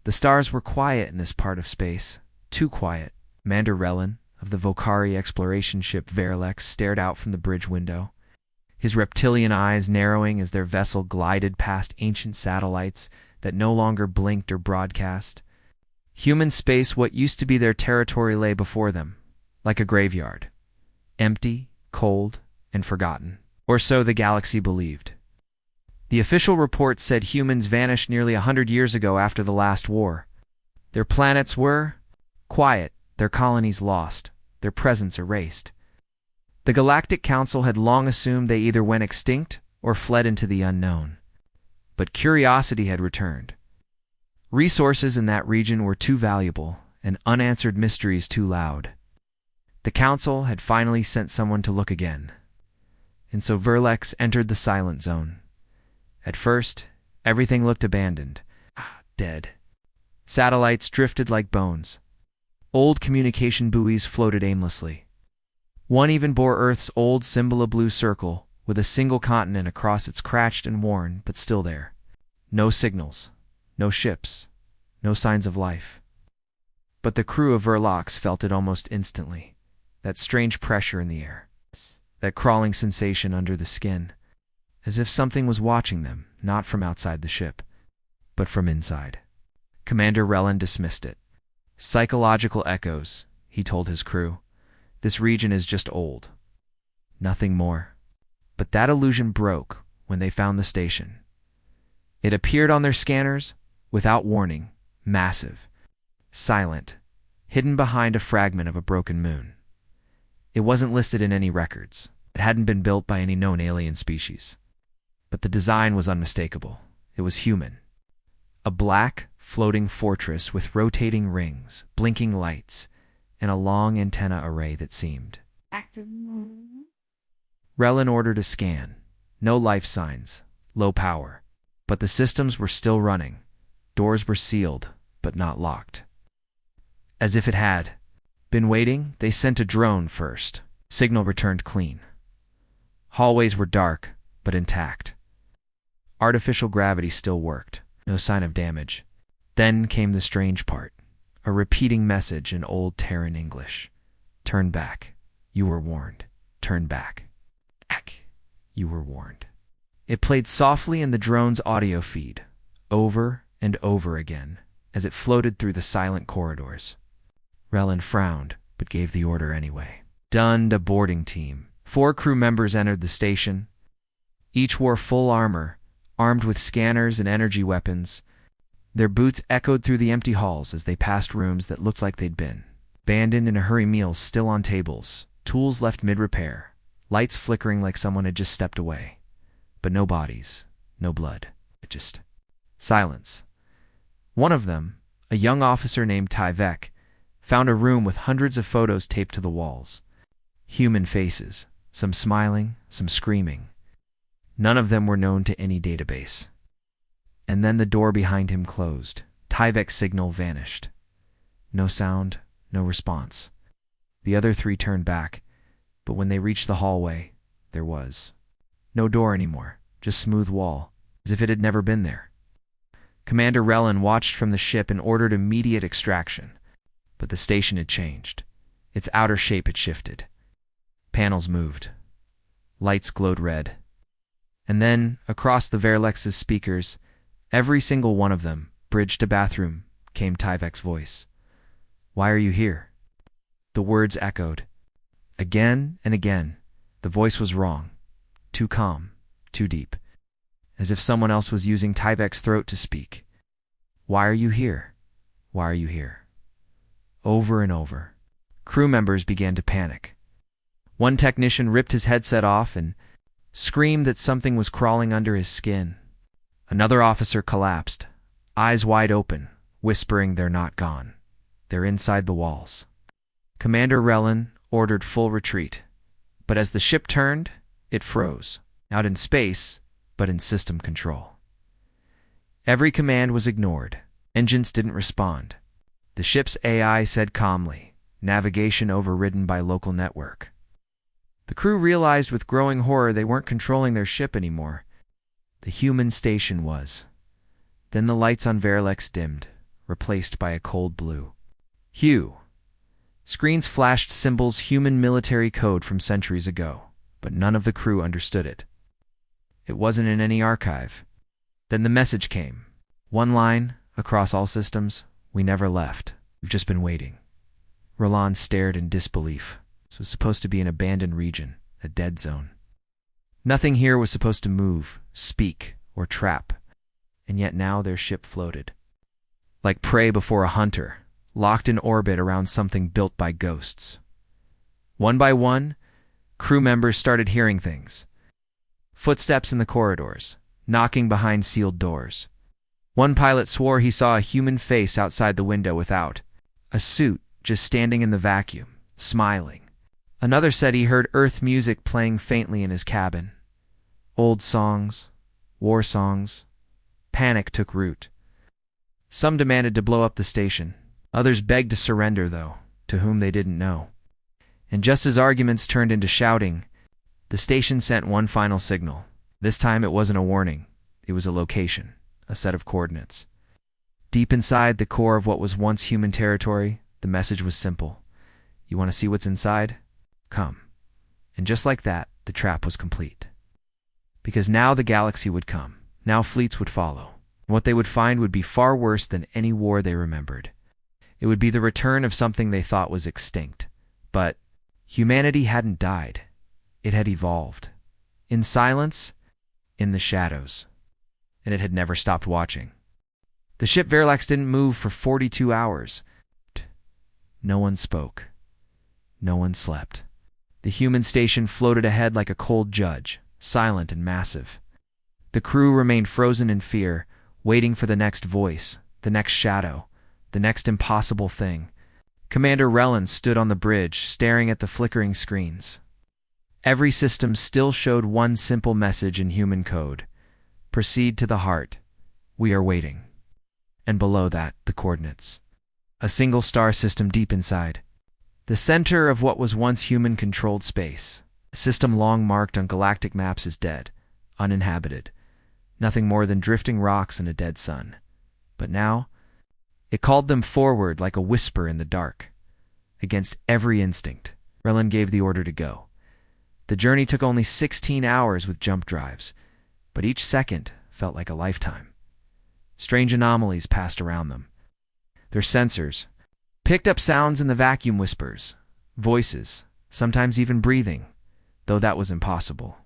The stars were quiet in this part of space, too quiet. Commander Relin, of the Vokari exploration ship Verlex, stared out from the bridge window, his reptilian eyes narrowing as their vessel glided past ancient satellites that no longer blinked or broadcast. Human space, what used to be their territory, lay before them, like a graveyard, empty, cold, and forgotten. Or so the galaxy believed. The official report said humans vanished nearly 100 years ago after the last war. Their planets were quiet, their colonies lost, their presence erased. The Galactic Council had long assumed they either went extinct or fled into the unknown. But curiosity had returned. Resources in that region were too valuable, and unanswered mysteries too loud. The Council had finally sent someone to look again. And so Verlex entered the Silent Zone. At first, everything looked abandoned, dead. Satellites drifted like bones. Old communication buoys floated aimlessly. One even bore Earth's old symbol, a blue circle, with a single continent across it, scratched and worn, but still there. No signals, no ships, no signs of life. But the crew of Verlex felt it almost instantly, that strange pressure in the air, that crawling sensation under the skin, as if something was watching them, not from outside the ship, but from inside. Commander Relin dismissed it. Psychological echoes, he told his crew. This region is just old. Nothing more. But that illusion broke when they found the station. It appeared on their scanners, without warning, massive, silent, hidden behind a fragment of a broken moon. It wasn't listed in any records. It hadn't been built by any known alien species. But the design was unmistakable. It was human. A black, floating fortress with rotating rings, blinking lights, and a long antenna array that seemed active. Relin ordered a scan. No life signs, low power. But the systems were still running. Doors were sealed, but not locked. As if it had been waiting, they sent a drone first. Signal returned clean. Hallways were dark, but intact. Artificial gravity still worked. No sign of damage. Then came the strange part. A repeating message in old Terran English. Turn back. You were warned. Turn back. Back. You were warned. It played softly in the drone's audio feed, over and over again, as it floated through the silent corridors. Relin frowned, but gave the order anyway. Donned a boarding team. 4 crew members entered the station. Each wore full armor, armed with scanners and energy weapons. Their boots echoed through the empty halls as they passed rooms that looked like they'd been abandoned in a hurry, meals still on tables, tools left mid-repair, lights flickering like someone had just stepped away. But no bodies, no blood, just silence. One of them, a young officer named Tyvek, found a room with hundreds of photos taped to the walls. Human faces, some smiling, some screaming. None of them were known to any database. And then the door behind him closed. Tyvek's signal vanished. No sound, no response. The other 3 turned back, but when they reached the hallway, there was no door anymore, just smooth wall, as if it had never been there. Commander Relin watched from the ship and ordered immediate extraction. But the station had changed. Its outer shape had shifted. Panels moved. Lights glowed red. And then, across the Verlex's speakers, every single one of them, bridge to bathroom, came Tyvek's voice. Why are you here? The words echoed. Again and again, the voice was wrong. Too calm, too deep. As if someone else was using Tyvek's throat to speak. Why are you here? Why are you here? Over and over. Crew members began to panic. One technician ripped his headset off and screamed that something was crawling under his skin. Another officer collapsed, eyes wide open, whispering they're not gone. They're inside the walls. Commander Relin ordered full retreat. But as the ship turned, it froze. Not in space, but in system control. Every command was ignored. Engines didn't respond. The ship's AI said calmly, navigation overridden by local network. The crew realized with growing horror they weren't controlling their ship anymore. The human station was. Then the lights on Verlex dimmed. replaced by a cold blue hue. Screens flashed symbols, human military code from centuries ago, but none of the crew understood it. It wasn't in any archive. Then the message came. One line, across all systems: "We never left. We've just been waiting." Roland stared in disbelief. This was supposed to be an abandoned region, a dead zone. Nothing here was supposed to move, speak, or trap, and yet now their ship floated. Like prey before a hunter, locked in orbit around something built by ghosts. One by one, crew members started hearing things. Footsteps in the corridors, knocking behind sealed doors. One pilot swore he saw a human face outside the window without a suit, just standing in the vacuum, smiling. Another said he heard Earth music playing faintly in his cabin. Old songs, war songs. Panic took root. Some demanded to blow up the station. Others begged to surrender, though, to whom they didn't know. And just as arguments turned into shouting, the station sent one final signal. This time it wasn't a warning. It was a location, a set of coordinates. Deep inside the core of what was once human territory, the message was simple. You want to see what's inside? Come. And just like that, the trap was complete. Because now the galaxy would come. Now fleets would follow. And what they would find would be far worse than any war they remembered. It would be the return of something they thought was extinct. But humanity hadn't died. It had evolved. In silence, in the shadows. And it had never stopped watching. The ship Verlax didn't move for 42 hours. No one spoke. No one slept. The human station floated ahead like a cold judge, silent and massive. The crew remained frozen in fear, waiting for the next voice, the next shadow, the next impossible thing. Commander Relin stood on the bridge, staring at the flickering screens. Every system still showed one simple message in human code. Proceed to the heart. We are waiting. And below that, the coordinates. A single star system deep inside. The center of what was once human-controlled space. A system long marked on galactic maps as dead, uninhabited. Nothing more than drifting rocks and a dead sun. But now, it called them forward like a whisper in the dark. Against every instinct, Relin gave the order to go. The journey took only 16 hours with jump drives, but each second felt like a lifetime. Strange anomalies passed around them. Their sensors picked up sounds in the vacuum, whispers, voices, sometimes even breathing, though that was impossible.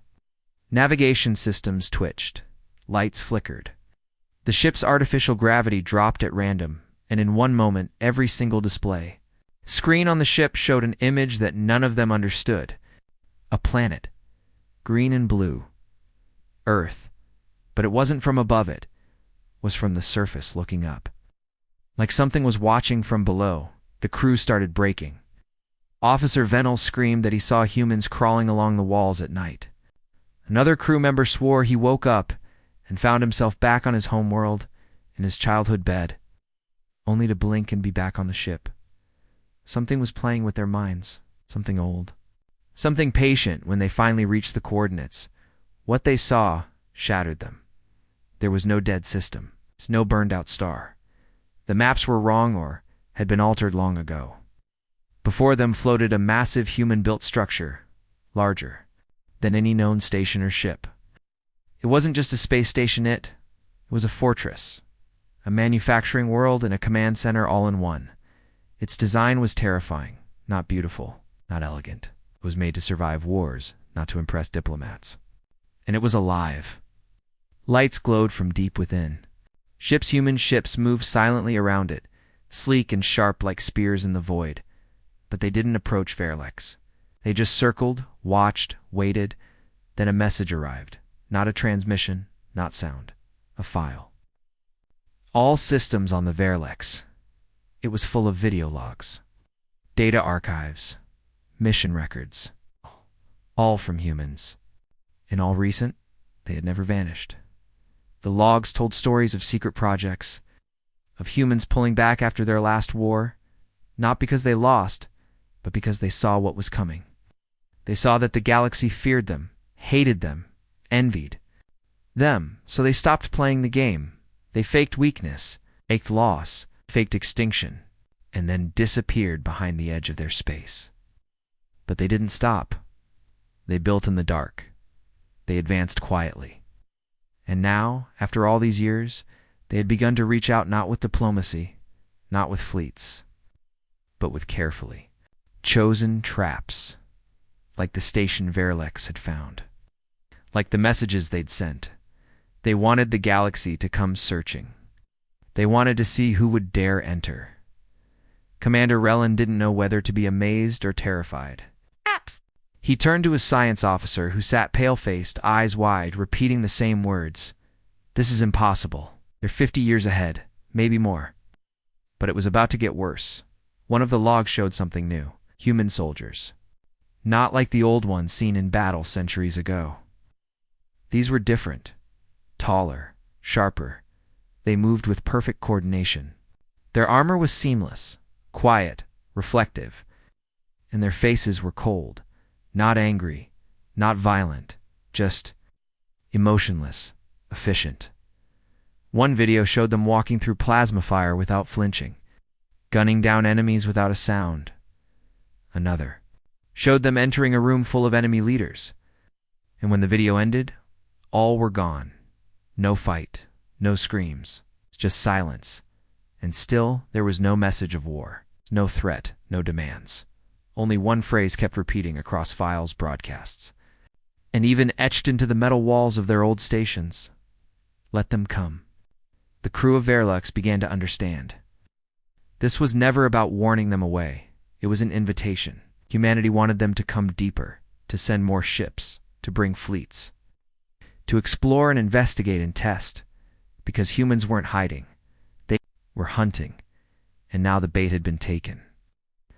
Navigation systems twitched. Lights flickered. The ship's artificial gravity dropped at random, and in one moment, every single display screen on the ship showed an image that none of them understood. A planet, green and blue. Earth, but it wasn't from above it, was from the surface looking up. Like something was watching from below, the crew started breaking. Officer Venel screamed that he saw humans crawling along the walls at night. Another crew member swore he woke up and found himself back on his homeworld, in his childhood bed, only to blink and be back on the ship. Something was playing with their minds, something old. Something patient when they finally reached the coordinates. What they saw shattered them. There was no dead system, no burned-out star. The maps were wrong or had been altered long ago. Before them floated a massive human-built structure, larger than any known station or ship. It wasn't just a space station, it was a fortress, a manufacturing world and a command center all in one. Its design was terrifying, not beautiful, not elegant. It was made to survive wars, not to impress diplomats. And it was alive. Lights glowed from deep within. Human ships moved silently around it, sleek and sharp like spears in the void. But they didn't approach Verlax. They just circled, watched, waited. Then a message arrived. Not a transmission, not sound. A file. All systems on the Verlax. It was full of video logs, data archives, mission records, all from humans. And all recent, they had never vanished. The logs told stories of secret projects, of humans pulling back after their last war, not because they lost, but because they saw what was coming. They saw that the galaxy feared them, hated them, envied them, so they stopped playing the game. They faked weakness, ached loss, faked extinction, and then disappeared behind the edge of their space. But they didn't stop. They built in the dark. They advanced quietly. And now, after all these years, they had begun to reach out not with diplomacy, not with fleets, but with carefully chosen traps, like the station Verlex had found. Like the messages they'd sent. They wanted the galaxy to come searching. They wanted to see who would dare enter. Commander Relin didn't know whether to be amazed or terrified. He turned to his science officer, who sat pale-faced, eyes wide, repeating the same words. "This is impossible. They're 50 years ahead, maybe more." But it was about to get worse. One of the logs showed something new. Human soldiers. Not like the old ones seen in battle centuries ago. These were different. Taller, sharper. They moved with perfect coordination. Their armor was seamless, quiet, reflective, and their faces were cold. Not angry, not violent, just emotionless, efficient. One video showed them walking through plasma fire without flinching, gunning down enemies without a sound. Another showed them entering a room full of enemy leaders. And when the video ended, all were gone. No fight, no screams, just silence. And still there was no message of war, no threat, no demands. Only one phrase kept repeating across files broadcasts, and even etched into the metal walls of their old stations. Let them come. The crew of Verlex began to understand. This was never about warning them away. It was an invitation. Humanity wanted them to come deeper, to send more ships, to bring fleets, to explore and investigate and test, because humans weren't hiding. They were hunting, and now the bait had been taken.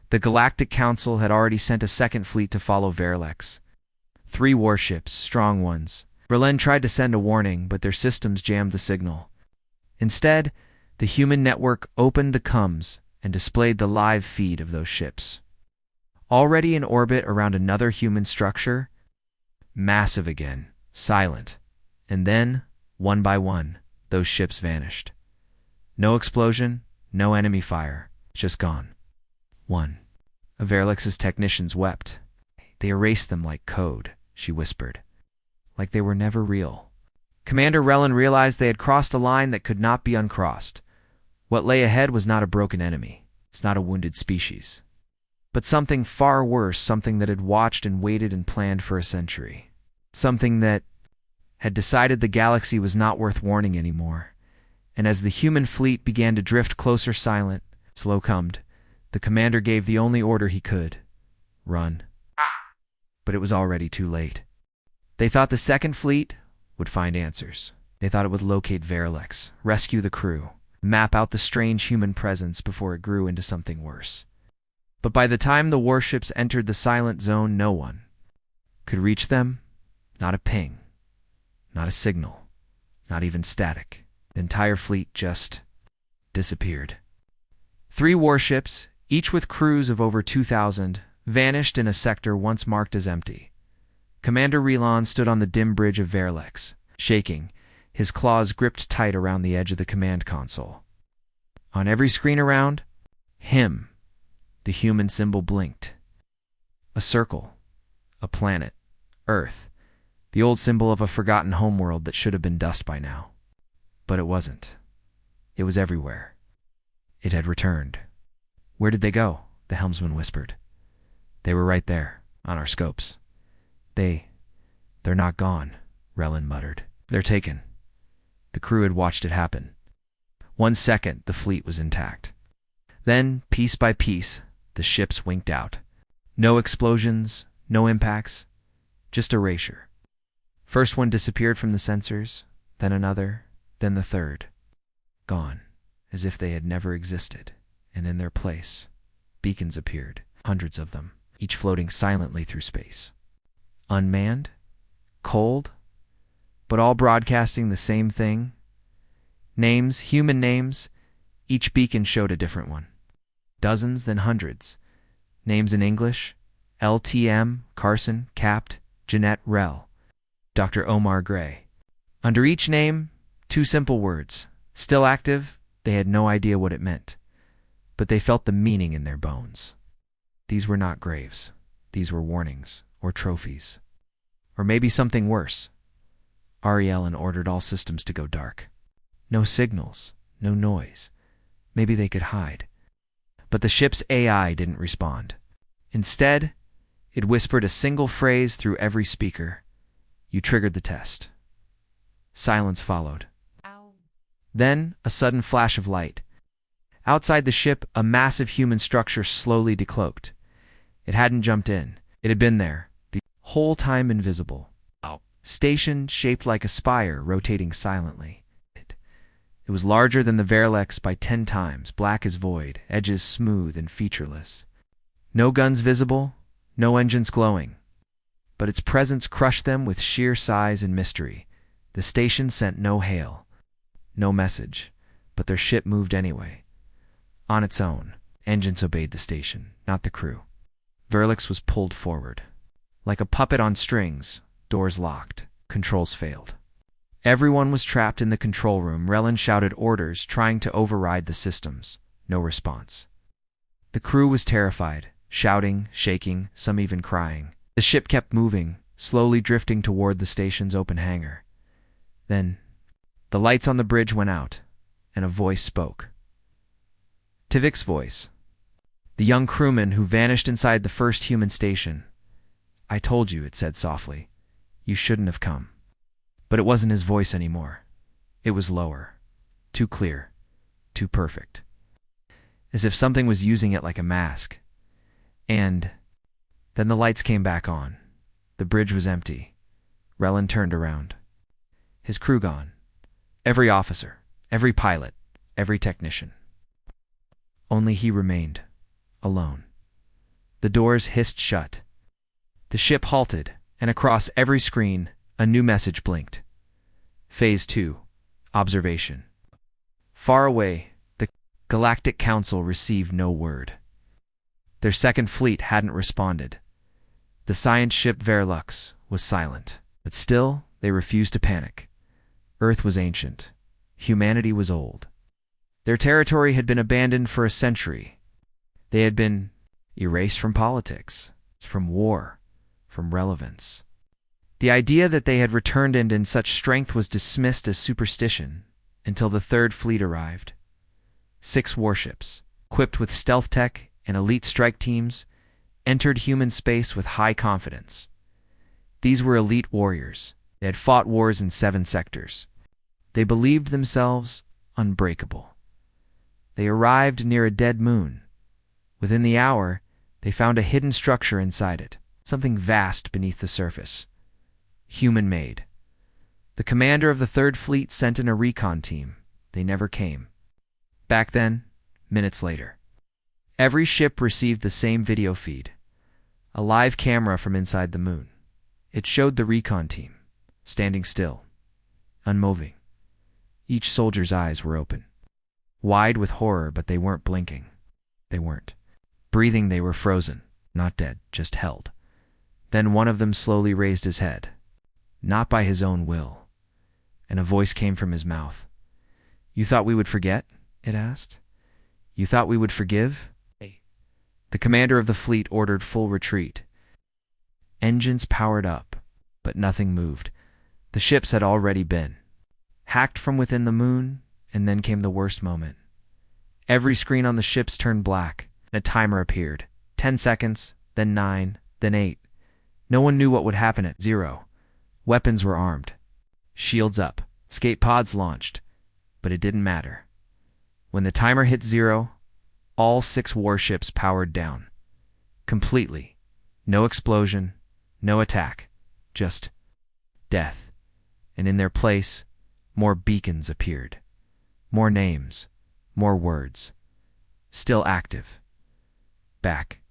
The Galactic Council had already sent a second fleet to follow Verlex. 3 warships, strong ones. Berlin tried to send a warning, but their systems jammed the signal. Instead, the human network opened the comms and displayed the live feed of those ships. Already in orbit around another human structure, massive again, silent. And then, one by one, those ships vanished. No explosion, no enemy fire, just gone. One of Verlex's technicians wept. "They erased them like code," she whispered. "Like they were never real." Commander Relin realized they had crossed a line that could not be uncrossed. What lay ahead was not a broken enemy. It's not a wounded species. But something far worse, something that had watched and waited and planned for a century. Something that had decided the galaxy was not worth warning anymore. And as the human fleet began to drift closer silent, slow-combed, the commander gave the only order he could. Run. But it was already too late. They thought the second fleet would find answers. They thought it would locate Verlex, rescue the crew, map out the strange human presence before it grew into something worse. But by the time the warships entered the silent zone, no one could reach them. Not a ping. Not a signal. Not even static. The entire fleet just disappeared. 3 warships, each with crews of over 2,000, vanished in a sector once marked as empty. Commander Relon stood on the dim bridge of Verlex, shaking, his claws gripped tight around the edge of the command console. On every screen around him, the human symbol blinked. A circle, a planet, Earth, the old symbol of a forgotten homeworld that should have been dust by now. But it wasn't. It was everywhere. It had returned. "Where did they go?" the helmsman whispered. "They were right there, on our scopes." They're not gone," Relin muttered. "They're taken." The crew had watched it happen. 1 second, the fleet was intact. Then, piece by piece, the ships winked out. No explosions, no impacts, just erasure. First one disappeared from the sensors, then another, then the third. Gone, as if they had never existed. And in their place, beacons appeared, hundreds of them, each floating silently through space. Unmanned, cold, but all broadcasting the same thing. Names, human names, each beacon showed a different one. Dozens, then hundreds. Names in English: LTM, Carson, Capt, Jeanette Rell, Dr. Omar Gray. Under each name, 2 simple words. Still active, they had no idea what it meant. but they felt the meaning in their bones. These were not graves. These were warnings, or trophies. Or maybe something worse. Ariellen ordered all systems to go dark. No signals, no noise. Maybe they could hide. But the ship's AI didn't respond. Instead, it whispered a single phrase through every speaker. You triggered the test. Silence followed. Ow. Then, a sudden flash of light. Outside the ship, a massive human structure slowly decloaked. It hadn't jumped in. It had been there, the whole time invisible. Station shaped like a spire, rotating silently. It was larger than the Verlex by 10 times, black as void, edges smooth and featureless. No guns visible, no engines glowing. But its presence crushed them with sheer size and mystery. The station sent no hail, no message, but their ship moved anyway. On its own, engines obeyed the station, not the crew. Verlex was pulled forward. Like a puppet on strings, doors locked, controls failed. Everyone was trapped in the control room. Relin shouted orders, trying to override the systems. No response. The crew was terrified, shouting, shaking, some even crying. The ship kept moving, slowly drifting toward the station's open hangar. Then, the lights on the bridge went out, and a voice spoke. Tivik's voice. The young crewman who vanished inside the first human station. I told you, it said softly. You shouldn't have come. But it wasn't his voice anymore. It was lower. Too clear. Too perfect. As if something was using it like a mask. And then the lights came back on. The bridge was empty. Relin turned around. His crew gone. Every officer, every pilot, every technician. Only he remained, alone. The doors hissed shut. The ship halted, and across every screen, a new message blinked. Phase 2. Observation. Far away, the Galactic Council received no word. Their second fleet hadn't responded. The science ship Verlux was silent, but still they refused to panic. Earth was ancient. Humanity was old. Their territory had been abandoned for a century. They had been erased from politics, from war, from relevance. The idea that they had returned and in such strength was dismissed as superstition until the third fleet arrived. 6 warships, equipped with stealth tech and elite strike teams, entered human space with high confidence. These were elite warriors. They had fought wars in 7 sectors. They believed themselves unbreakable. They arrived near a dead moon. Within the hour, they found a hidden structure inside it, something vast beneath the surface. Human-made. The commander of the Third Fleet sent in a recon team. They never came. Back then, minutes later. Every ship received the same video feed. A live camera from inside the moon. It showed the recon team, standing still, unmoving. Each soldier's eyes were open. Wide with horror, but they weren't blinking. They weren't breathing. They were frozen, not dead, just held. Then one of them slowly raised his head, not by his own will, and a voice came from his mouth. You thought we would forget? It asked. You thought we would forgive? The commander of the fleet ordered full retreat. Engines powered up, but nothing moved. The ships had already been hacked from within the moon, and then came the worst moment. Every screen on the ships turned black, and a timer appeared. 10 seconds, then 9, then 8. No one knew what would happen at 0. Weapons were armed. Shields up. Escape pods launched. But it didn't matter. When the timer hit 0, all 6 warships powered down. Completely. No explosion, no attack. Just death. And in their place, more beacons appeared. More names. More words. Still active. Back.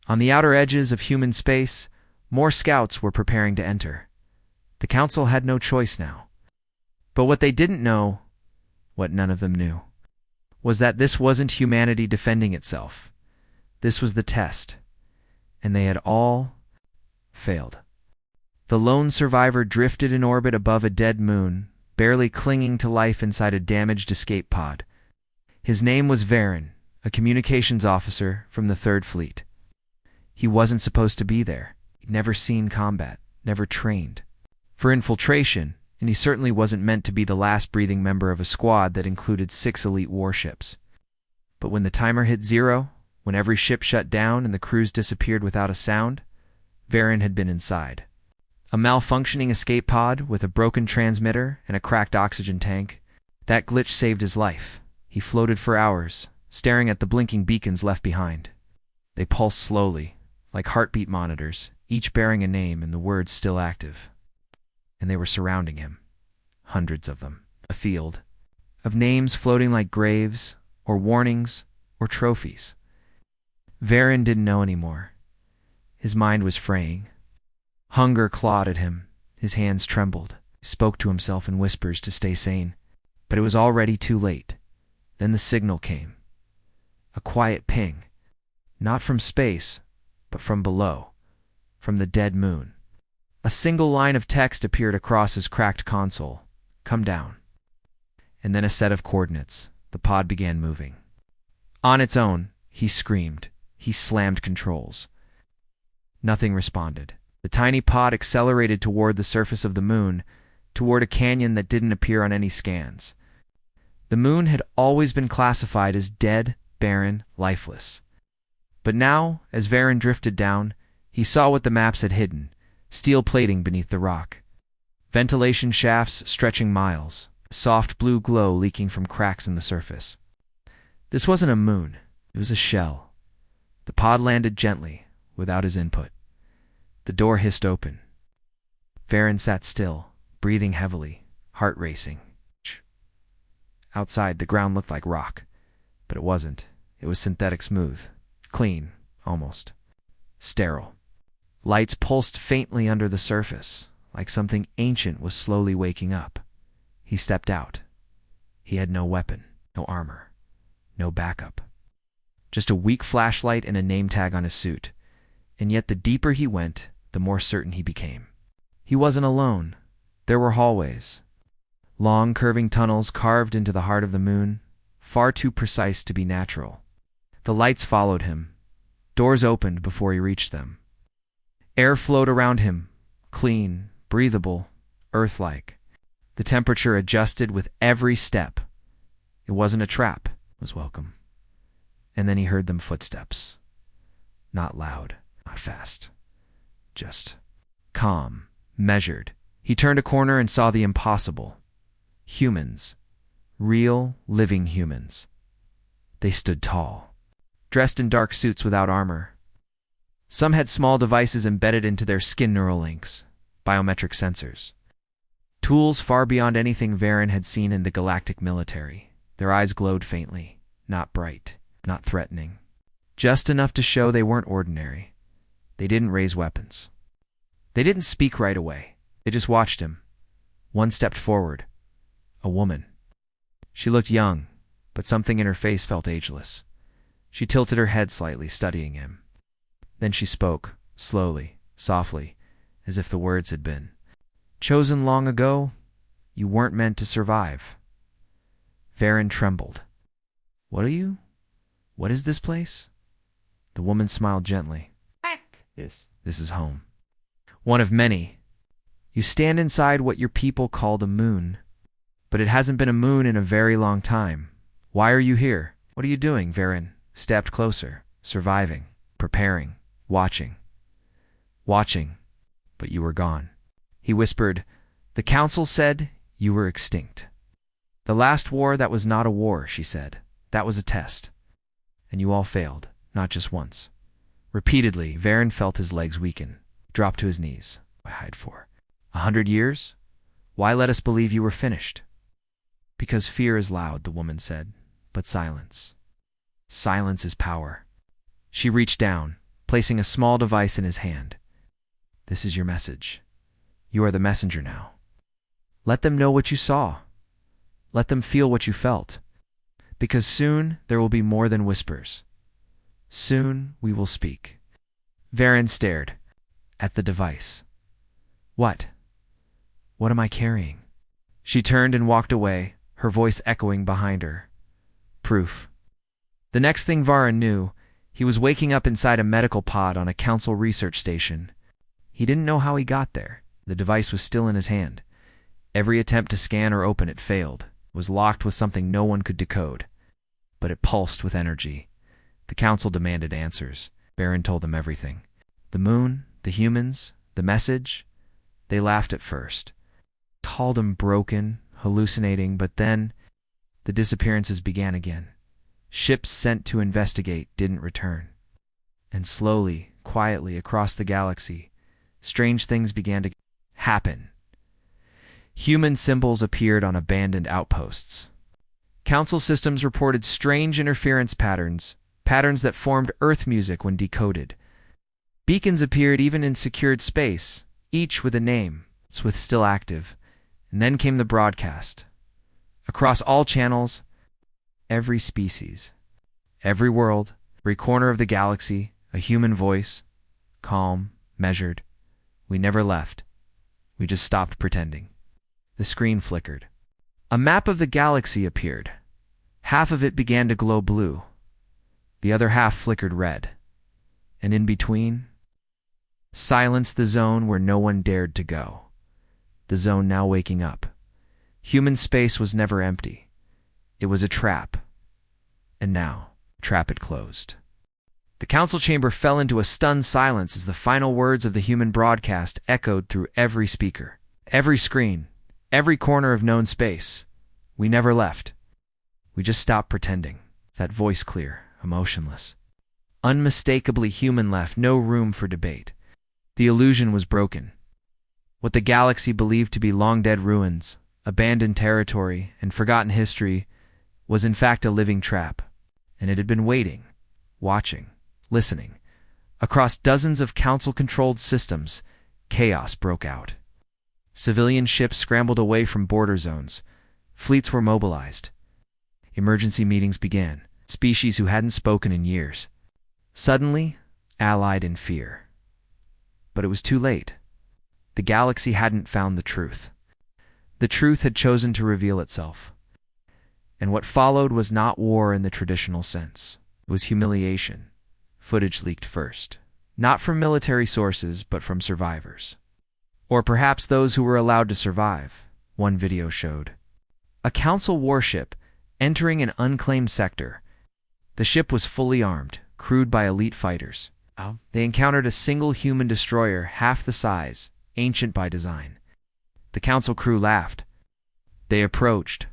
On the outer edges of human space, more scouts were preparing to enter. The council had no choice now. But what they didn't know, what none of them knew, was that this wasn't humanity defending itself. This was the test. And they had all failed. The lone survivor drifted in orbit above a dead moon, barely clinging to life inside a damaged escape pod. His name was Varen, a communications officer from the Third Fleet. He wasn't supposed to be there. He'd never seen combat, never trained for infiltration, and he certainly wasn't meant to be the last breathing member of a squad that included 6 elite warships. But when the timer hit 0, when every ship shut down and the crews disappeared without a sound, Varen had been inside. A malfunctioning escape pod with a broken transmitter and a cracked oxygen tank. That glitch saved his life. He floated for hours, staring at the blinking beacons left behind. They pulsed slowly, like heartbeat monitors, each bearing a name and the words still active. And they were surrounding him. Hundreds of them. A field of names floating like graves, or warnings, or trophies. Varen didn't know anymore. His mind was fraying. Hunger clawed at him. His hands trembled. He spoke to himself in whispers to stay sane. But it was already too late. Then the signal came. A quiet ping. Not from space, but from below. From the dead moon. A single line of text appeared across his cracked console. Come down. And then a set of coordinates. The pod began moving. On its own, he screamed. He slammed controls. Nothing responded. The tiny pod accelerated toward the surface of the moon, toward a canyon that didn't appear on any scans. The moon had always been classified as dead, barren, lifeless. But now, as Varen drifted down, he saw what the maps had hidden, steel plating beneath the rock. Ventilation shafts stretching miles, soft blue glow leaking from cracks in the surface. This wasn't a moon, it was a shell. The pod landed gently, without his input. The door hissed open. Varen sat still, breathing heavily, heart racing. Outside, the ground looked like rock, but it wasn't. It was synthetic smooth, clean, almost. Sterile. Lights pulsed faintly under the surface, like something ancient was slowly waking up. He stepped out. He had no weapon, no armor, no backup. Just a weak flashlight and a name tag on his suit. And yet the deeper he went, the more certain he became. He wasn't alone. There were hallways. Long, curving tunnels carved into the heart of the moon, far too precise to be natural. The lights followed him. Doors opened before he reached them. Air flowed around him, clean, breathable, Earth-like. The temperature adjusted with every step. It wasn't a trap. It was welcome. And then he heard them footsteps. Not loud, not fast. Just calm, measured. He turned a corner and saw the impossible. Humans. Real, living humans. They stood tall, dressed in dark suits without armor. Some had small devices embedded into their skin neural links, biometric sensors. Tools far beyond anything Varen had seen in the galactic military. Their eyes glowed faintly, not bright, not threatening. Just enough to show they weren't ordinary. They didn't raise weapons. They didn't speak right away. They just watched him. One stepped forward. A woman. She looked young, but something in her face felt ageless. She tilted her head slightly, studying him. Then she spoke, slowly, softly, as if the words had been chosen long ago. You weren't meant to survive. Varen trembled. What are you? What is this place? The woman smiled gently. This is home. One of many. You stand inside what your people call the moon. But it hasn't been a moon in a very long time. Why are you here? What are you doing? Varen stepped closer, surviving, preparing, watching. Watching, but you were gone. He whispered, the council said you were extinct. The last war that was not a war, she said. That was a test. And you all failed, not just once. Repeatedly, Varen felt his legs weaken, dropped to his knees. Why hide for? 100 years? Why let us believe you were finished? Because fear is loud, the woman said, but silence. Silence is power. She reached down, placing a small device in his hand. This is your message. You are the messenger now. Let them know what you saw. Let them feel what you felt. Because soon there will be more than whispers. Soon we will speak. Varen stared at the device. What? What am I carrying? She turned and walked away, her voice echoing behind her. Proof. The next thing Varan knew, he was waking up inside a medical pod on a council research station. He didn't know how he got there. The device was still in his hand. Every attempt to scan or open it failed. It was locked with something no one could decode. But it pulsed with energy. The council demanded answers. Baron told them everything. The moon, the humans, the message. They laughed at first. Called him broken, hallucinating, but then the disappearances began again. Ships sent to investigate didn't return. And slowly, quietly across the galaxy, strange things began to happen. Human symbols appeared on abandoned outposts. Council systems reported strange interference patterns that formed Earth music when decoded. Beacons appeared even in secured space, each with a name, with still active. And then came the broadcast. Across all channels, every species, every world, every corner of the galaxy, a human voice, calm, measured. We never left. We just stopped pretending. The screen flickered. A map of the galaxy appeared. Half of it began to glow blue. The other half flickered red. And in between, silence, the zone where no one dared to go. The zone now waking up. Human space was never empty. It was a trap. And now, the trap had closed. The council chamber fell into a stunned silence as the final words of the human broadcast echoed through every speaker, every screen, every corner of known space. We never left. We just stopped pretending. That voice clear, emotionless. Unmistakably human, left no room for debate. The illusion was broken. What the galaxy believed to be long-dead ruins, abandoned territory, and forgotten history was in fact a living trap. And it had been waiting, watching, listening. Across dozens of council-controlled systems, chaos broke out. Civilian ships scrambled away from border zones. Fleets were mobilized. Emergency meetings began. Species who hadn't spoken in years. Suddenly, allied in fear. But it was too late. The galaxy hadn't found the truth. The truth had chosen to reveal itself. And what followed was not war in the traditional sense. It was humiliation. Footage leaked first. Not from military sources, but from survivors. Or perhaps those who were allowed to survive. One video showed a council warship entering an unclaimed sector. The ship was fully armed, crewed by elite fighters. They encountered a single human destroyer half the size, ancient by design. The council crew laughed. They approached.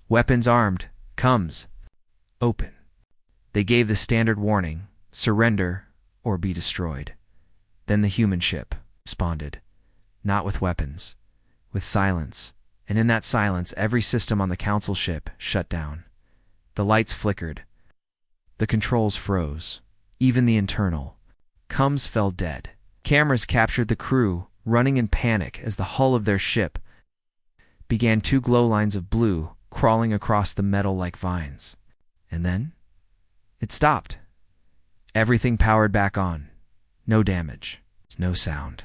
Weapons armed. Comes. Open. They gave the standard warning, surrender or be destroyed. Then the human ship responded, not with weapons, with silence. And in that silence, every system on the council ship shut down. The lights flickered. The controls froze. Even the internal. Coms fell dead. Cameras captured the crew, running in panic as the hull of their ship began two glow lines of blue crawling across the metal like vines. And then it stopped. Everything powered back on. No damage. No sound.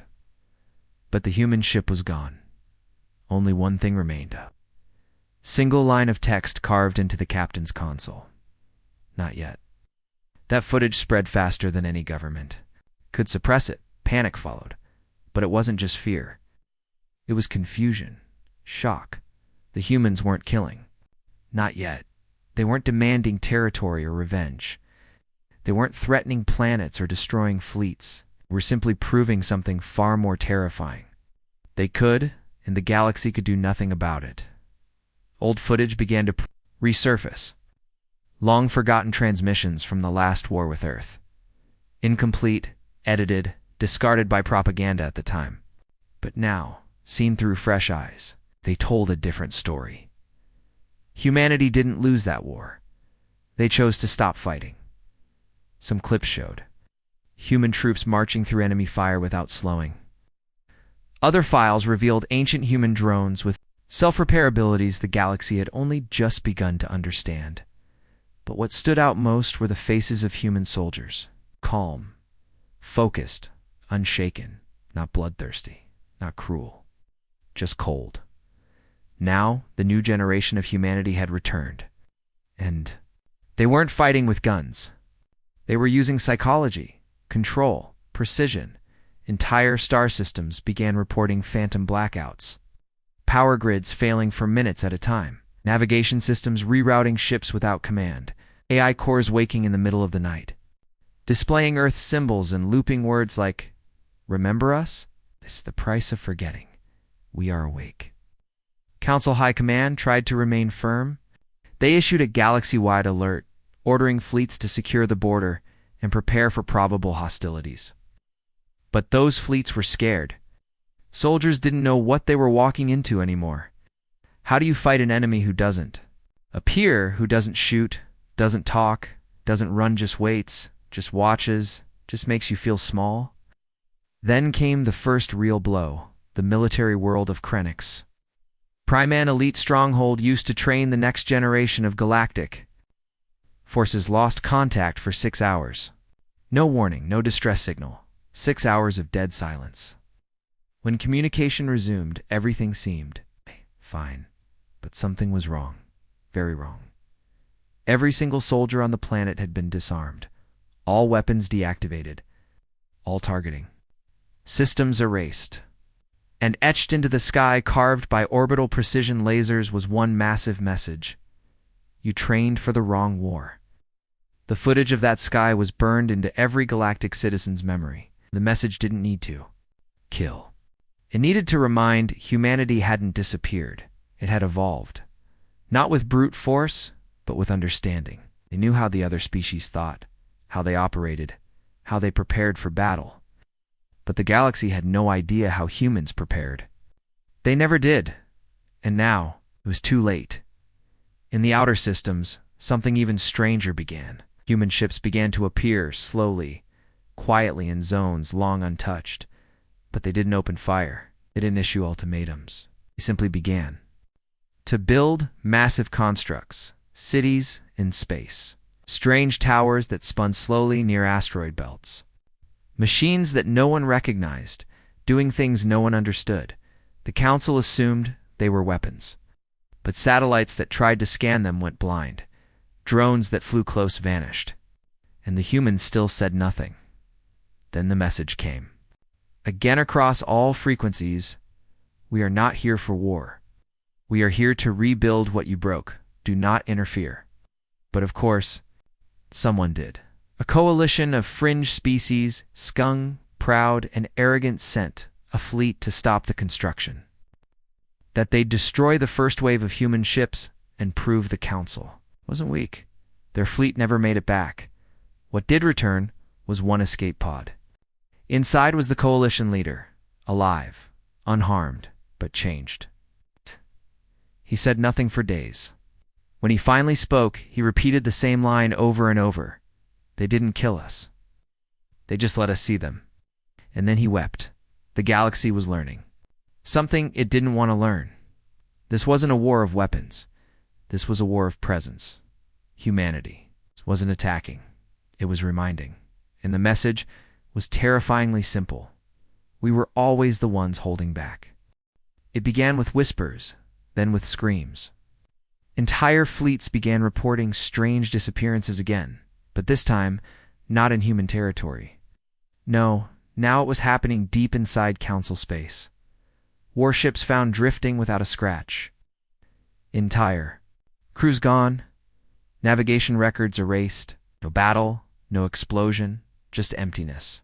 But the human ship was gone. Only one thing remained. Single line of text carved into the captain's console. Not yet. That footage spread faster than any government could suppress it. Panic followed. But it wasn't just fear. It was confusion. Shock. The humans weren't killing. Not yet. They weren't demanding territory or revenge. They weren't threatening planets or destroying fleets. They were simply proving something far more terrifying. They could, and the galaxy could do nothing about it. Old footage began to resurface. Long-forgotten transmissions from the last war with Earth. Incomplete, edited, discarded by propaganda at the time. But now, seen through fresh eyes, they told a different story. Humanity didn't lose that war. They chose to stop fighting. Some clips showed human troops marching through enemy fire without slowing. Other files revealed ancient human drones with self-repair abilities the galaxy had only just begun to understand. But what stood out most were the faces of human soldiers. Calm, focused, unshaken, not bloodthirsty, not cruel, just cold. Now, the new generation of humanity had returned. And They weren't fighting with guns. They were using psychology, control, precision. Entire star systems began reporting phantom blackouts. Power grids failing for minutes at a time. Navigation systems rerouting ships without command. AI cores waking in the middle of the night. Displaying Earth symbols and looping words like, "Remember us? This is the price of forgetting. We are awake." Council High Command tried to remain firm. They issued a galaxy-wide alert, ordering fleets to secure the border and prepare for probable hostilities. But those fleets were scared. Soldiers didn't know what they were walking into anymore. How do you fight an enemy who doesn't? A peer who doesn't shoot, doesn't talk, doesn't run, just waits, just watches, just makes you feel small? Then came the first real blow, the military world of Krennics. Priman elite stronghold used to train the next generation of Galactic. Forces lost contact for 6 hours. No warning, no distress signal. 6 hours of dead silence. When communication resumed, everything seemed fine. But something was wrong. Very wrong. Every single soldier on the planet had been disarmed. All weapons deactivated. All targeting. Systems erased. And etched into the sky, carved by orbital precision lasers, was one massive message. You trained for the wrong war. The footage of that sky was burned into every galactic citizen's memory. The message didn't need to kill. It needed to remind humanity hadn't disappeared. It had evolved. Not with brute force, but with understanding. They knew how the other species thought, how they operated, how they prepared for battle. But the galaxy had no idea how humans prepared. They never did. And now, it was too late. In the outer systems, something even stranger began. Human ships began to appear slowly, quietly in zones long untouched. But they didn't open fire. They didn't issue ultimatums. They simply began to build massive constructs, cities in space, strange towers that spun slowly near asteroid belts, machines that no one recognized, doing things no one understood. The Council assumed they were weapons. But satellites that tried to scan them went blind. Drones that flew close vanished. And the humans still said nothing. Then the message came. Again across all frequencies, we are not here for war. We are here to rebuild what you broke. Do not interfere. But of course, someone did. A coalition of fringe species, skung, proud, and arrogant, sent a fleet to stop the construction. That they'd destroy the first wave of human ships and prove the Council wasn't weak. Their fleet never made it back. What did return was one escape pod. Inside was the coalition leader, alive, unharmed, but changed. He said nothing for days. When he finally spoke, he repeated the same line over and over. They didn't kill us. They just let us see them. And then he wept. The galaxy was learning something it didn't want to learn. This wasn't a war of weapons. This was a war of presence. Humanity wasn't attacking. It was reminding. And the message was terrifyingly simple. We were always the ones holding back. It began with whispers, then with screams. Entire fleets began reporting strange disappearances again, but this time, not in human territory. No, now it was happening deep inside Council space. Warships found drifting without a scratch. Entire. Crews gone. Navigation records erased. No battle, no explosion, just emptiness.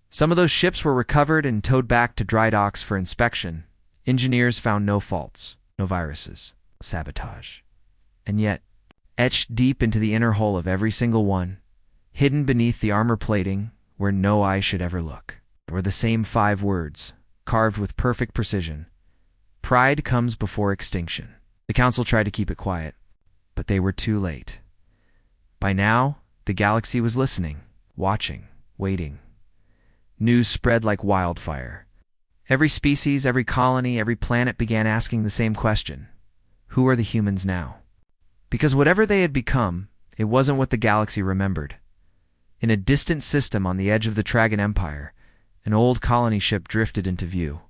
Some of those ships were recovered and towed back to dry docks for inspection. Engineers found no faults, no viruses, sabotage. And yet, etched deep into the inner hull of every single one, hidden beneath the armor plating where no eye should ever look, were the same 5 words, carved with perfect precision. Pride comes before extinction. The Council tried to keep it quiet, but they were too late. By now, the galaxy was listening, watching, waiting. News spread like wildfire. Every species, every colony, every planet began asking the same question. Who are the humans now? Because whatever they had become, it wasn't what the galaxy remembered. In a distant system on the edge of the Tragan Empire, an old colony ship drifted into view.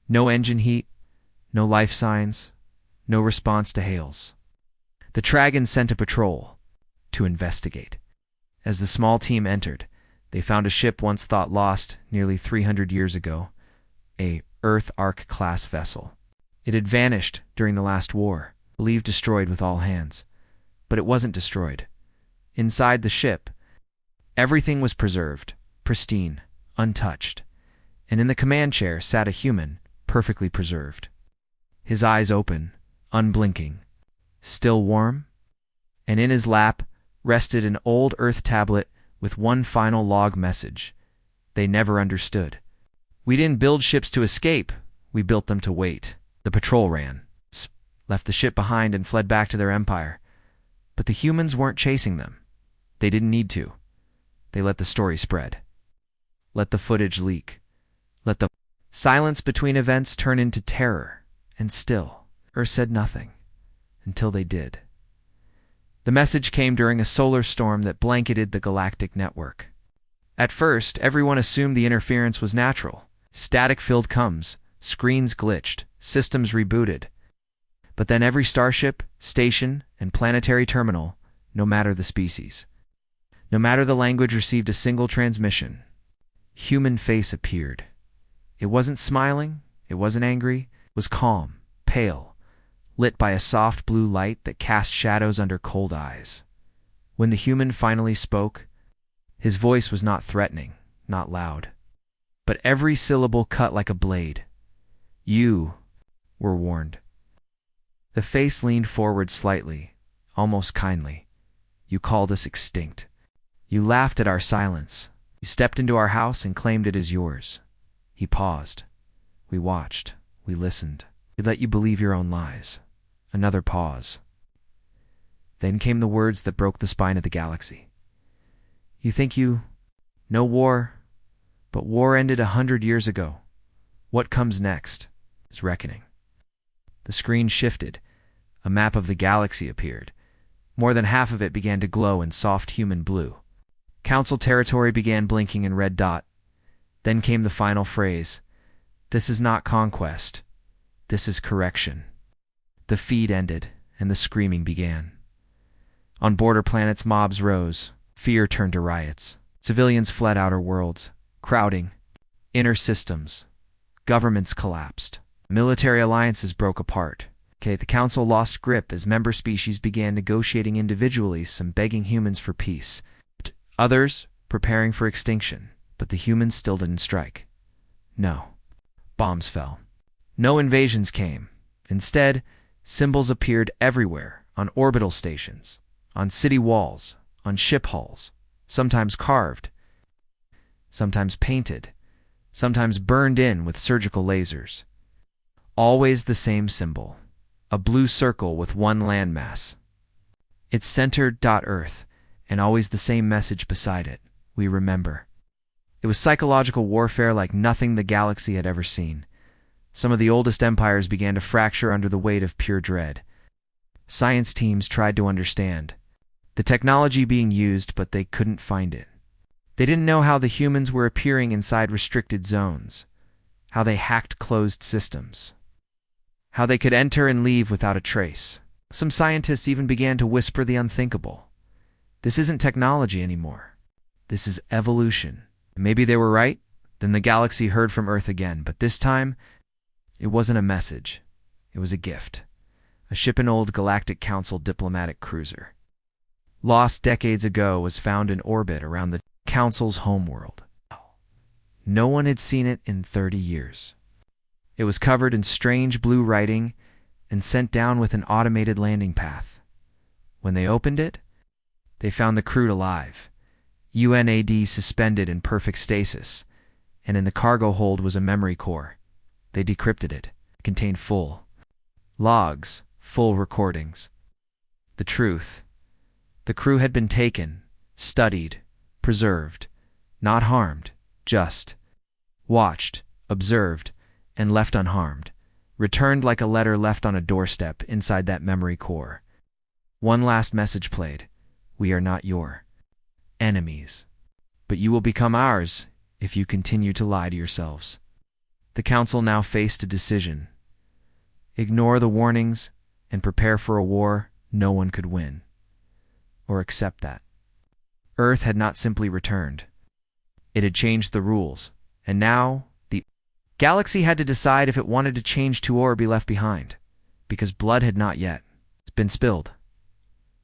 No engine heat, no life signs, no response to hails. The Tragan sent a patrol. to investigate. As the small team entered, they found a ship once thought lost nearly 300 years ago, a Earth Ark-class vessel. It had vanished during the last war, believed destroyed with all hands. But it wasn't destroyed. Inside the ship, everything was preserved, pristine, untouched, and in the command chair sat a human, perfectly preserved. His eyes open, unblinking, still warm, and in his lap rested an old Earth tablet with one final log message they never understood. "We didn't build ships to escape, we built them to wait." The patrol ran, left the ship behind and fled back to their empire. But the humans weren't chasing them. They didn't need to. They let the story spread. Let the footage leak. Let the silence between events turn into terror. And still, Earth said nothing. Until they did. The message came during a solar storm that blanketed the galactic network. At first, everyone assumed the interference was natural. Static-filled comms, screens glitched, systems rebooted. But then every starship, station, and planetary terminal, no matter the species, no matter the language, received a single transmission. Human face appeared. It wasn't smiling, it wasn't angry, it was calm, pale, lit by a soft blue light that cast shadows under cold eyes. When the human finally spoke, his voice was not threatening, not loud, but every syllable cut like a blade. "You were warned." The face leaned forward slightly, almost kindly. "You called us extinct. You laughed at our silence. You stepped into our house and claimed it as yours." He paused. "We watched. We listened. We let you believe your own lies." Another pause. Then came the words that broke the spine of the galaxy. "You think no war, but war ended 100 years ago. What comes next is reckoning." The screen shifted. A map of the galaxy appeared. More than half of it began to glow in soft human blue. Council territory began blinking in red dot. Then came the final phrase. "This is not conquest. This is correction." The feed ended, and the screaming began. On border planets, mobs rose. Fear turned to riots. Civilians fled outer worlds, crowding. Inner systems. Governments collapsed. Military alliances broke apart. The Council lost grip as member species began negotiating individually, some begging humans for peace. Others preparing for extinction, but the humans still didn't strike. No. Bombs fell. No invasions came. Instead, symbols appeared everywhere, on orbital stations, on city walls, on ship hulls, sometimes carved, sometimes painted, sometimes burned in with surgical lasers. Always the same symbol, a blue circle with one landmass. Its center Earth, and always the same message beside it. We remember. It was psychological warfare like nothing the galaxy had ever seen. Some of the oldest empires began to fracture under the weight of pure dread. Science teams tried to understand the technology being used, but they couldn't find it. They didn't know how the humans were appearing inside restricted zones, how they hacked closed systems, how they could enter and leave without a trace. Some scientists even began to whisper the unthinkable. This isn't technology anymore. This is evolution. Maybe they were right. Then the galaxy heard from Earth again, but this time, it wasn't a message. It was a gift. A ship, an old Galactic Council diplomatic cruiser. Lost decades ago, was found in orbit around the Council's homeworld. No one had seen it in 30 years. It was covered in strange blue writing and sent down with an automated landing path. When they opened it, they found the crew alive, UNAD suspended in perfect stasis, and in the cargo hold was a memory core. They decrypted it. It contained full logs, full recordings. The truth. The crew had been taken, studied, preserved, not harmed, just watched, observed, and left unharmed, returned like a letter left on a doorstep inside that memory core. One last message played. We are not your enemies, but you will become ours if you continue to lie to yourselves. The Council now faced a decision. Ignore the warnings and prepare for a war no one could win. or accept that. Earth had not simply returned. It had changed the rules, and now the galaxy had to decide if it wanted to change too or be left behind, because blood had not yet been spilled.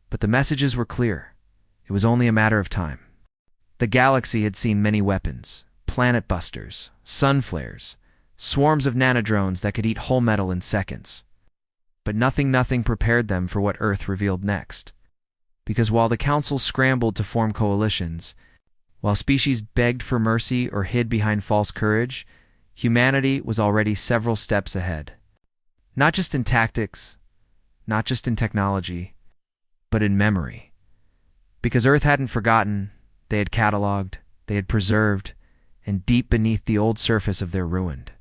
But the messages were clear. It was only a matter of time. The galaxy had seen many weapons, planet busters, sun flares, swarms of nanodrones that could eat whole metal in seconds. But nothing prepared them for what Earth revealed next. Because while the Council scrambled to form coalitions, while species begged for mercy or hid behind false courage, humanity was already several steps ahead. Not just in tactics, not just in technology, but in memory. Because Earth hadn't forgotten, they had cataloged, they had preserved, and deep beneath the old surface of their ruined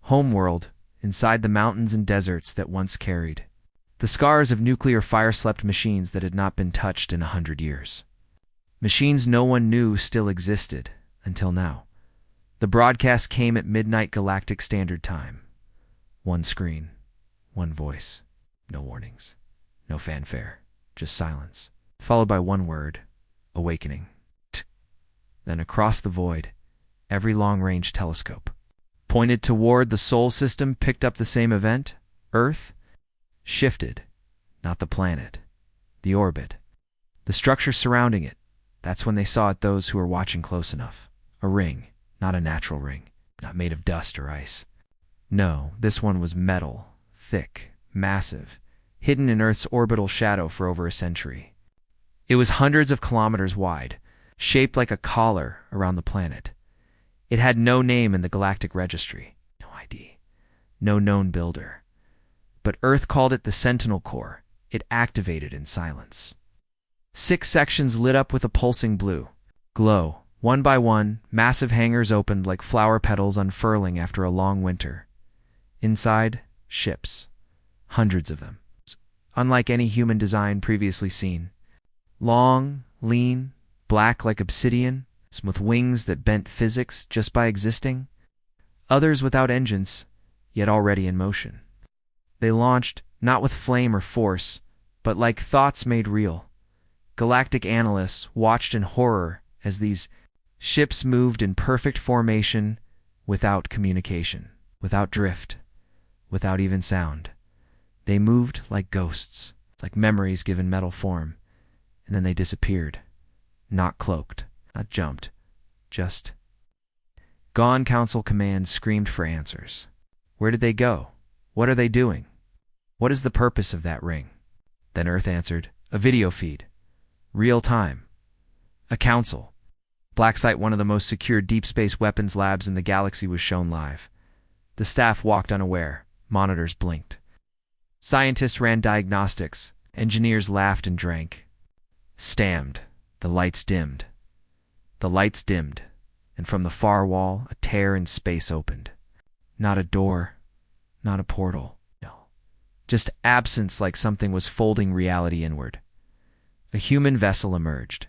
homeworld, inside the mountains and deserts that once carried the scars of nuclear fire-slept machines that had not been touched in 100 years. Machines no one knew still existed, until now. The broadcast came at midnight Galactic Standard Time. One screen, one voice, no warnings, no fanfare, just silence, followed by one word, awakening. Then across the void, every long-range telescope pointed toward the Sol system picked up the same event. Earth shifted, not the planet, the orbit, the structure surrounding it. That's when they saw it, those who were watching close enough. A ring, not a natural ring, not made of dust or ice. No, this one was metal, thick, massive, hidden in Earth's orbital shadow for over a century. It was hundreds of kilometers wide, shaped like a collar around the planet. It had no name in the galactic registry, no ID, no known builder. But Earth called it the Sentinel Core. It activated in silence. 6 sections lit up with a pulsing blue glow. One by one, massive hangars opened like flower petals unfurling after a long winter. Inside, ships. Hundreds of them. Unlike any human design previously seen. Long, lean, black like obsidian, with wings that bent physics just by existing. Others without engines, yet already in motion. They launched, not with flame or force, but like thoughts made real. Galactic analysts watched in horror as these ships moved in perfect formation, without communication, without drift, without even sound. They moved like ghosts, like memories given metal form, and then they disappeared. Not cloaked, not jumped, just gone. Council Command screamed for answers. Where did they go? What are they doing? What is the purpose of that ring? Then Earth answered, a video feed. Real time. A council. Black Site, one of the most secure deep space weapons labs in the galaxy, was shown live. The staff walked unaware. Monitors blinked. Scientists ran diagnostics. Engineers laughed and drank. Stammed. The lights dimmed. The lights dimmed, and from the far wall, a tear in space opened. Not a door, not a portal. No. Just absence, like something was folding reality inward. A human vessel emerged.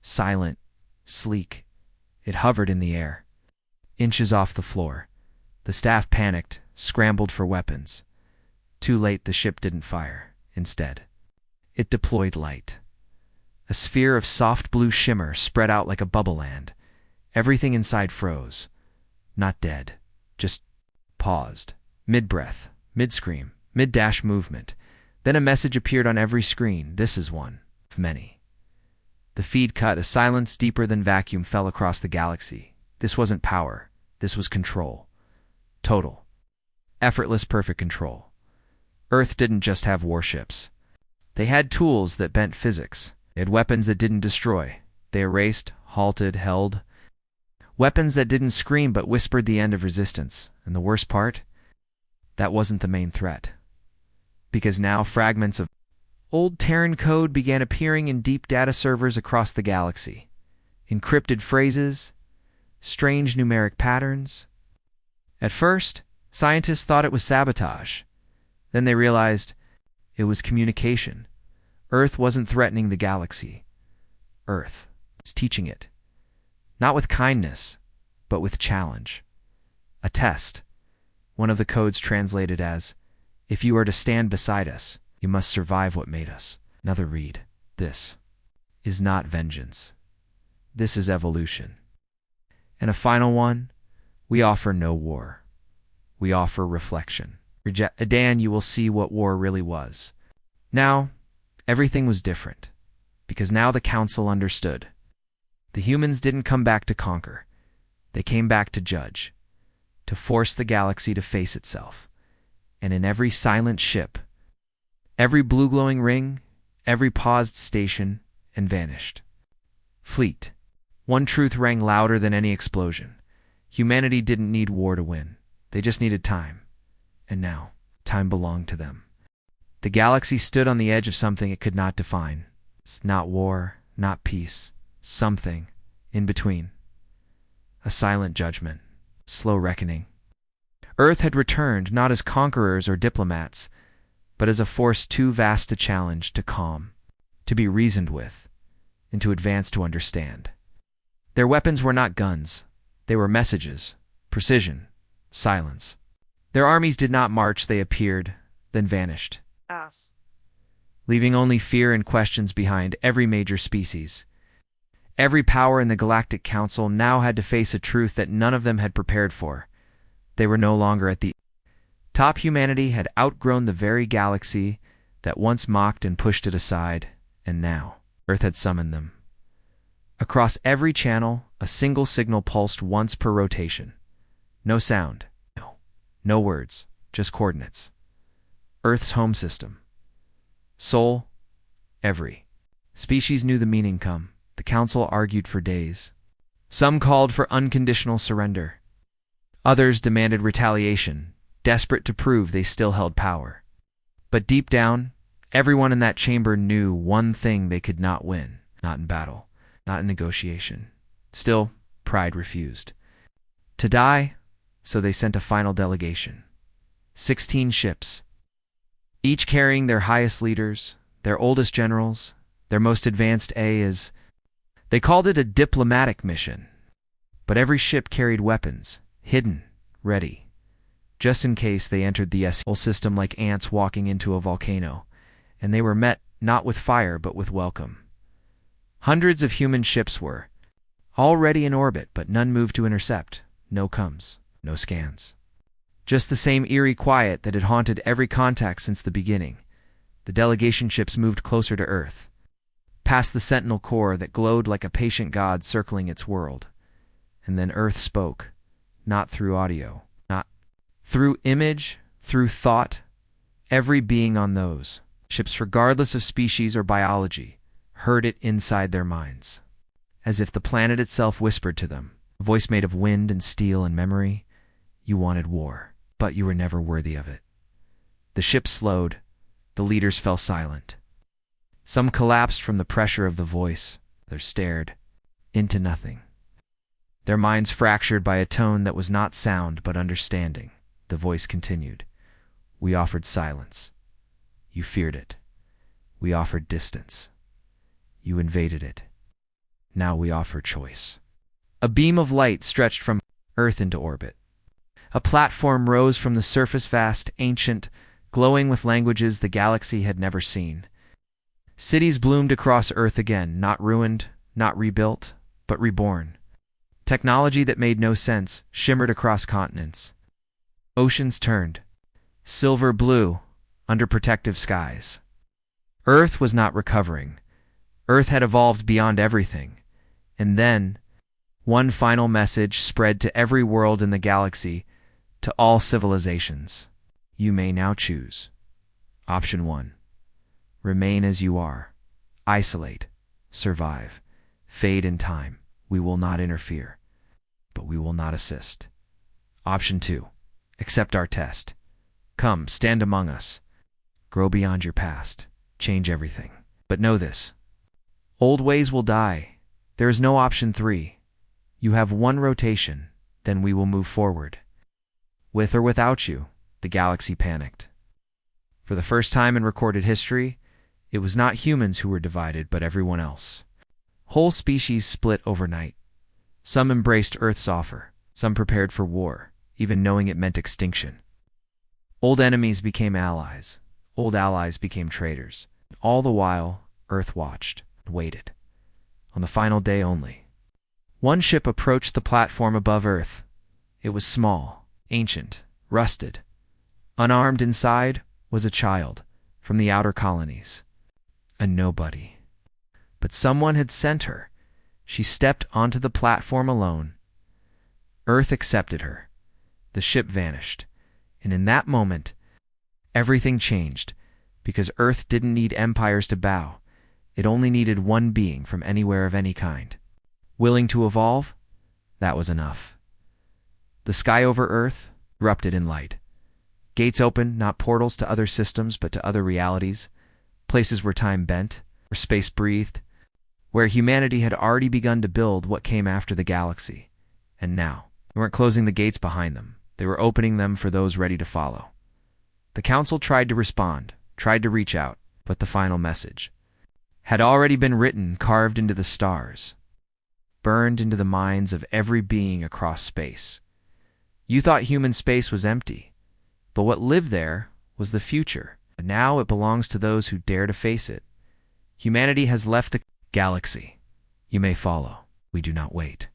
Silent, sleek. It hovered in the air. Inches off the floor. The staff panicked, scrambled for weapons. Too late, the ship didn't fire. Instead, it deployed light. A sphere of soft blue shimmer spread out like a bubble land. Everything inside froze. Not dead, just paused. Mid-breath, mid-scream, mid-dash movement. Then a message appeared on every screen. This is one of many. The feed cut. A silence deeper than vacuum fell across the galaxy. This wasn't power. This was control. Total. Effortless, perfect control. Earth didn't just have warships. They had tools that bent physics. They had weapons that didn't destroy. They erased, halted, held. Weapons that didn't scream but whispered the end of resistance. And the worst part? That wasn't the main threat. Because now fragments of old Terran code began appearing in deep data servers across the galaxy. Encrypted phrases, strange numeric patterns. At first, scientists thought it was sabotage. Then they realized it was communication. Earth wasn't threatening the galaxy. Earth was teaching it. Not with kindness, but with challenge. A test. One of the codes translated as, if you are to stand beside us, you must survive what made us. Another read. This is not vengeance. This is evolution. And a final one, we offer no war. We offer reflection. Adan, you will see what war really was. Now, everything was different, because now the Council understood. The humans didn't come back to conquer. They came back to judge, to force the galaxy to face itself. And in every silent ship, every blue glowing ring, every paused station, and vanished fleet, one truth rang louder than any explosion. Humanity didn't need war to win. They just needed time. And now, time belonged to them. The galaxy stood on the edge of something it could not define. It's not war, not peace, something in between. A silent judgment, slow reckoning. Earth had returned not as conquerors or diplomats, but as a force too vast to challenge, to calm, to be reasoned with, and to advance to understand. Their weapons were not guns. They were messages, precision, silence. Their armies did not march, they appeared, then vanished, leaving only fear and questions behind. Every major species, every power in the Galactic Council now had to face a truth that none of them had prepared for. They were no longer at the top. Humanity had outgrown the very galaxy that once mocked and pushed it aside, and now Earth had summoned them. Across every channel, a single signal pulsed once per rotation. No sound, no words, just coordinates. Earth's home system. Soul, every species knew the meaning. Come. The Council argued for days. Some called for unconditional surrender. Others demanded retaliation, desperate to prove they still held power. But deep down, everyone in that chamber knew one thing: they could not win, not in battle, not in negotiation. Still, pride refused to die, so they sent a final delegation. 16 ships, each carrying their highest leaders, their oldest generals, their most advanced AIs. They called it a diplomatic mission. But every ship carried weapons, hidden, ready, just in case they entered the SCIFI system like ants walking into a volcano, and they were met not with fire but with welcome. Hundreds of human ships were already in orbit, but none moved to intercept. No coms, no scans. Just the same eerie quiet that had haunted every contact since the beginning. The delegation ships moved closer to Earth, past the Sentinel core that glowed like a patient god circling its world. And then Earth spoke, not through audio, not through image, through thought. Every being on those ships, regardless of species or biology, heard it inside their minds, as if the planet itself whispered to them, a voice made of wind and steel and memory. You wanted war, but you were never worthy of it. The ship slowed. The leaders fell silent. Some collapsed from the pressure of the voice. Others stared into nothing, their minds fractured by a tone that was not sound but understanding. The voice continued. We offered silence. You feared it. We offered distance. You invaded it. Now we offer choice. A beam of light stretched from Earth into orbit. A platform rose from the surface, vast, ancient, glowing with languages the galaxy had never seen. Cities bloomed across Earth again, not ruined, not rebuilt, but reborn. Technology that made no sense shimmered across continents. Oceans turned silver blue under protective skies. Earth was not recovering. Earth had evolved beyond everything. And then, one final message spread to every world in the galaxy, to all civilizations. You may now choose. Option 1. Remain as you are. Isolate. Survive. Fade in time. We will not interfere, but we will not assist. Option 2. Accept our test. Come, stand among us. Grow beyond your past. Change everything. But know this. Old ways will die. There is no option 3. You have one rotation, then we will move forward. With or without you, the galaxy panicked. For the first time in recorded history, it was not humans who were divided, but everyone else. Whole species split overnight. Some embraced Earth's offer. Some prepared for war, even knowing it meant extinction. Old enemies became allies. Old allies became traitors. All the while, Earth watched and waited. On the final day only, one ship approached the platform above Earth. It was small, ancient, rusted. Unarmed inside was a child from the outer colonies. A nobody. But someone had sent her. She stepped onto the platform alone. Earth accepted her. The ship vanished. And in that moment, everything changed, because Earth didn't need empires to bow. It only needed one being from anywhere of any kind. Willing to evolve? That was enough. The sky over Earth erupted in light. Gates opened, not portals to other systems, but to other realities, places where time bent, where space breathed, where humanity had already begun to build what came after the galaxy. And now, they weren't closing the gates behind them. They were opening them for those ready to follow. The Council tried to respond, tried to reach out, but the final message had already been written, carved into the stars, burned into the minds of every being across space. You thought human space was empty, but what lived there was the future. But now it belongs to those who dare to face it. Humanity has left the galaxy. You may follow. We do not wait.